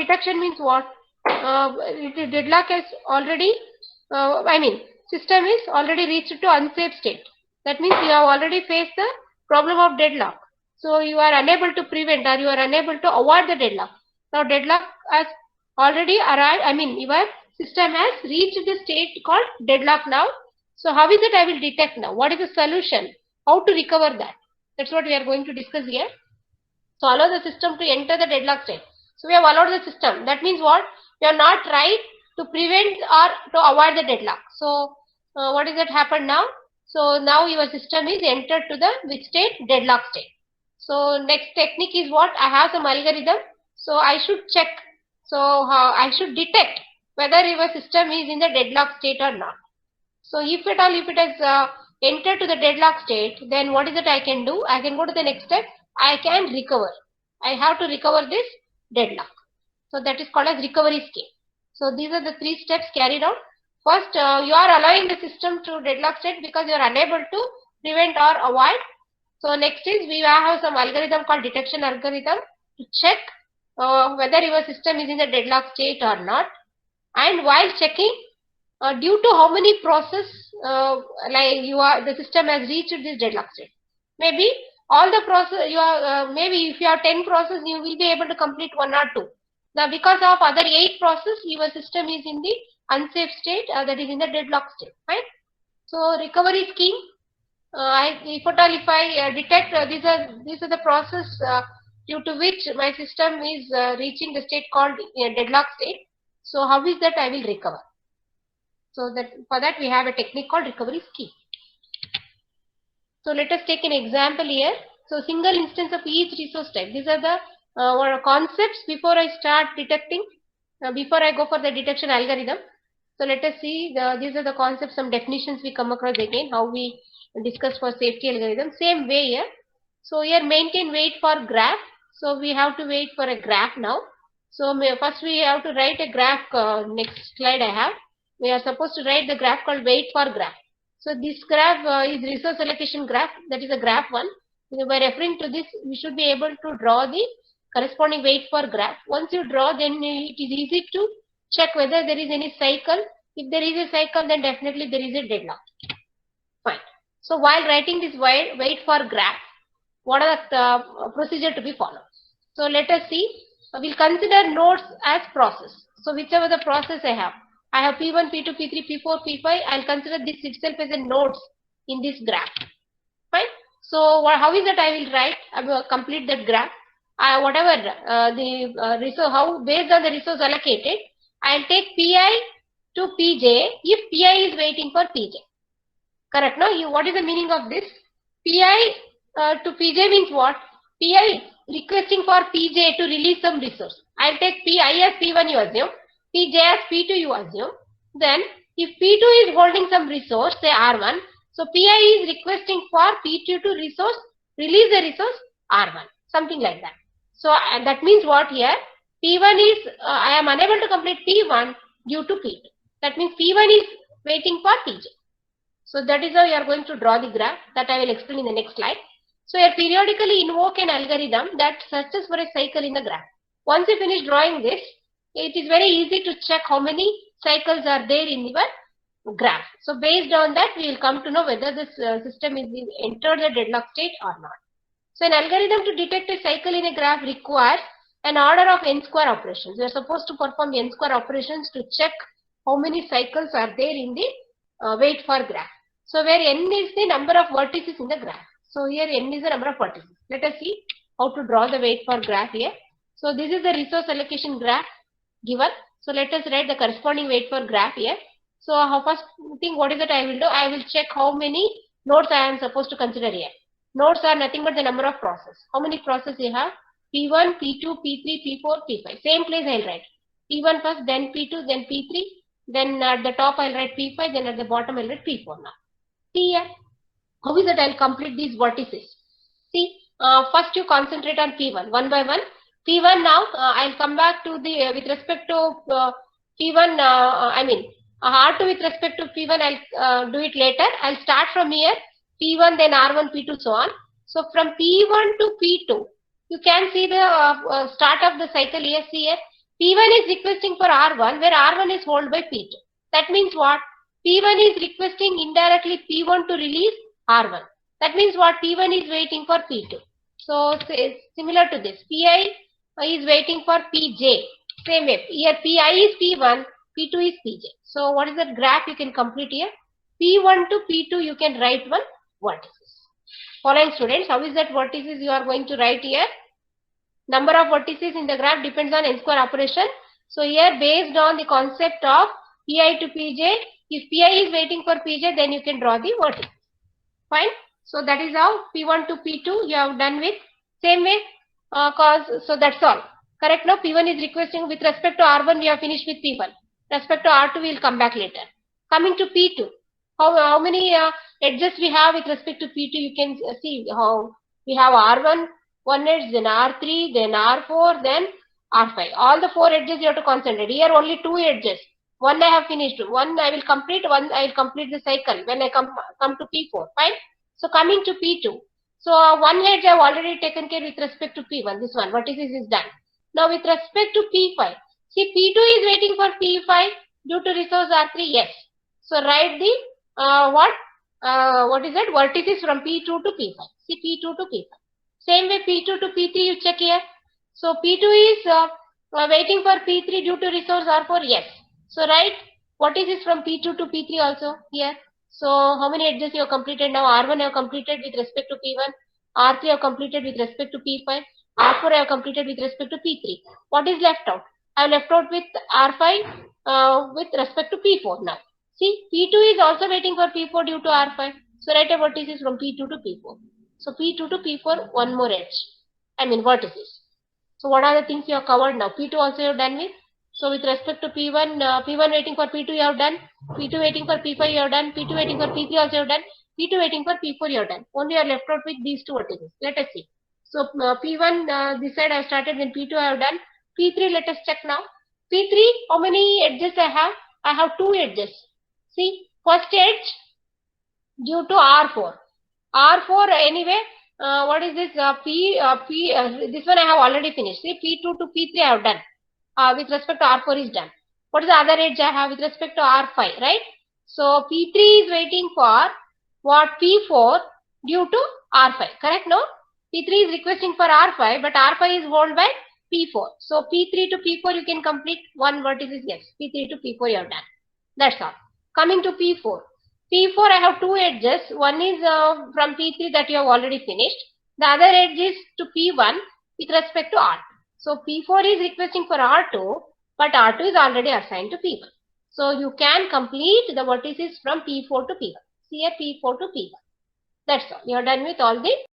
detection means what? Deadlock is already, system is already reached to unsafe state. That means you have already faced the problem of deadlock. So you are unable to prevent or you are unable to avoid the deadlock. Now deadlock has already arrived, your system has reached the state called deadlock now. So how is it I will detect now? What is the solution? How to recover that? That's what we are going to discuss here. So allow the system to enter the deadlock state. So we have allowed the system. That means what? We have not tried to prevent or to avoid the deadlock. So what is that happened now? So now your system is entered to the which state? Deadlock state. So next technique is what? I have some algorithm. So I should check. So I should detect whether your system is in the deadlock state or not. So if at all, if it has entered to the deadlock state, then what is it I can do? I can go to the next step. I can recover. I have to recover this deadlock. So that is called as recovery scheme. So these are the 3 steps carried out. First, you are allowing the system to deadlock state because you are unable to prevent or avoid. So next is we have some algorithm called detection algorithm to check whether your system is in the deadlock state or not. And while checking, due to how many process the system has reached this deadlock state. Maybe all the process maybe if you have 10 process, you will be able to complete 1 or 2. Now because of other 8 process, your system is in the unsafe state, that is in the deadlock state, right? So recovery scheme, if I detect these are the process due to which my system is reaching the state called deadlock state. So how is that I will recover? So that for that we have a technique called recovery scheme. So let us take an example here. So single instance of each resource type. These are the concepts before I start detecting, before I go for the detection algorithm. So let us see, these are the concepts, some definitions we come across again, how we discuss for safety algorithm. Same way here. So here maintain wait for graph. So we have to wait for a graph now. So first we have to write a graph, next slide I have. We are supposed to write the graph called wait for graph. So this graph is resource allocation graph, that is a graph 1. So by referring to this, we should be able to draw the corresponding wait for graph. Once you draw, then it is easy to check whether there is any cycle. If there is a cycle, then definitely there is a deadlock. Fine. So while writing this wait for graph, what are the procedure to be followed? So let us see. We'll consider nodes as process. So whichever the process I have P1, P2, P3, P4, P5. I'll consider this itself as a nodes in this graph. Fine. So how is that I will write? I will complete that graph. Whatever the resource, how based on the resource allocated, I'll take Pi to Pj if Pi is waiting for Pj. Correct? No? What is the meaning of this? Pi to Pj means what? Pi requesting for Pj to release some resource. I'll take Pi as P1 you assume, Pj as P2 you assume. Then if P2 is holding some resource, say R1, so Pi is requesting for P2 to release the resource R1, something like that. So that means what here? P1 is, I am unable to complete P1 due to P2. That means P1 is waiting for Pj. So that is how you are going to draw the graph, that I will explain in the next slide. So you periodically invoke an algorithm that searches for a cycle in the graph. Once you finish drawing this, it is very easy to check how many cycles are there in your graph. So based on that, we will come to know whether this system is entered the deadlock state or not. So an algorithm to detect a cycle in a graph requires an order of n square operations. We are supposed to perform n square operations to check how many cycles are there in the wait for graph. So where n is the number of vertices in the graph. So here n is the number of vertices. Let us see how to draw the wait for graph here. So this is the resource allocation graph given. So let us write the corresponding wait for graph here. So first thing, what is that I will do? I will check how many nodes I am supposed to consider here. Nodes are nothing but the number of process. How many process you have? P1, P2, P3, P4, P5. Same place I will write. P1 first, then P2, then P3. Then at the top I will write P5. Then at the bottom I will write P4 now. See here. How is that I will complete these vertices? See, first you concentrate on P1 one by one. P1 now, I'll come back to the, with respect to P1, R2 with respect to P1, I'll do it later. I'll start from here, P1, then R1, P2, so on. So from P1 to P2, you can see the start of the cycle here, see here. P1 is requesting for R1 where R1 is held by P2. That means what? P1 is requesting indirectly P1 to release R1. That means what? P1 is waiting for P2. So similar to this, Pi is waiting for Pj. Same way, here Pi is P1, P2 is Pj. So what is that graph you can complete here? P1 to P2 you can write one vertices. Following students, how is that vertices you are going to write here? Number of vertices in the graph depends on n-square operation. So here based on the concept of Pi to Pj, if Pi is waiting for Pj, then you can draw the vertices. Fine. So that is how P1 to P2 you have done with same way so that's all. Correct now? P1 is requesting with respect to R1 we have finished with P1. Respect to R2 we will come back later. Coming to P2. How many edges we have with respect to P2 you can see how we have R1, one edge, then R3, then R4, then R5. All the 4 edges you have to concentrate. Here only 2 edges. One I have finished. One I will complete. One I will complete the cycle when I come to P4. Fine. So coming to P2. So one edge I have already taken care with respect to P1. This one, vertices is done. Now with respect to P5. See P2 is waiting for P5 due to resource R3. Yes. So write the what is that? Vertices from P2 to P5. See P2 to P5. Same way P2 to P3 you check here. So P2 is waiting for P3 due to resource R4. Yes. So write vertices from P2 to P3 also here. So how many edges you have completed now? R1 I have completed with respect to P1. R3 I have completed with respect to P5. R4 I have completed with respect to P3. What is left out? I have left out with R5 with respect to P4 now. See, P2 is also waiting for P4 due to R5. So write a vertices from P2 to P4. So P2 to P4, one more edge. I mean vertices. So what are the things you have covered now? P2 also you have done with. So with respect to P1, P1 waiting for P2 you have done. P2 waiting for P5 you have done. P2 waiting for P3 also you have done. P2 waiting for P4 you have done. Only you are left out with these two vertices. Let us see. So P1 this side I have started, then P2 I have done. P3 let us check now. P3 how many edges I have? I have 2 edges. See first edge due to R4. R4 anyway. What is this? This one I have already finished. See P2 to P3 I have done. With respect to R4 is done. What is the other edge I have with respect to R5, right? So P3 is waiting for what? P4 due to R5, correct? No? P3 is requesting for R5, but R5 is held by P4. So P3 to P4 you can complete one vertices. Yes, P3 to P4 you have done. That's all. Coming to P4. P4 I have 2 edges. One is from P3 that you have already finished. The other edge is to P1 with respect to R2. So P4 is requesting for R2, but R2 is already assigned to P1. So you can complete the vertices from P4 to P1. See here P4 to P1. That's all. You are done with all the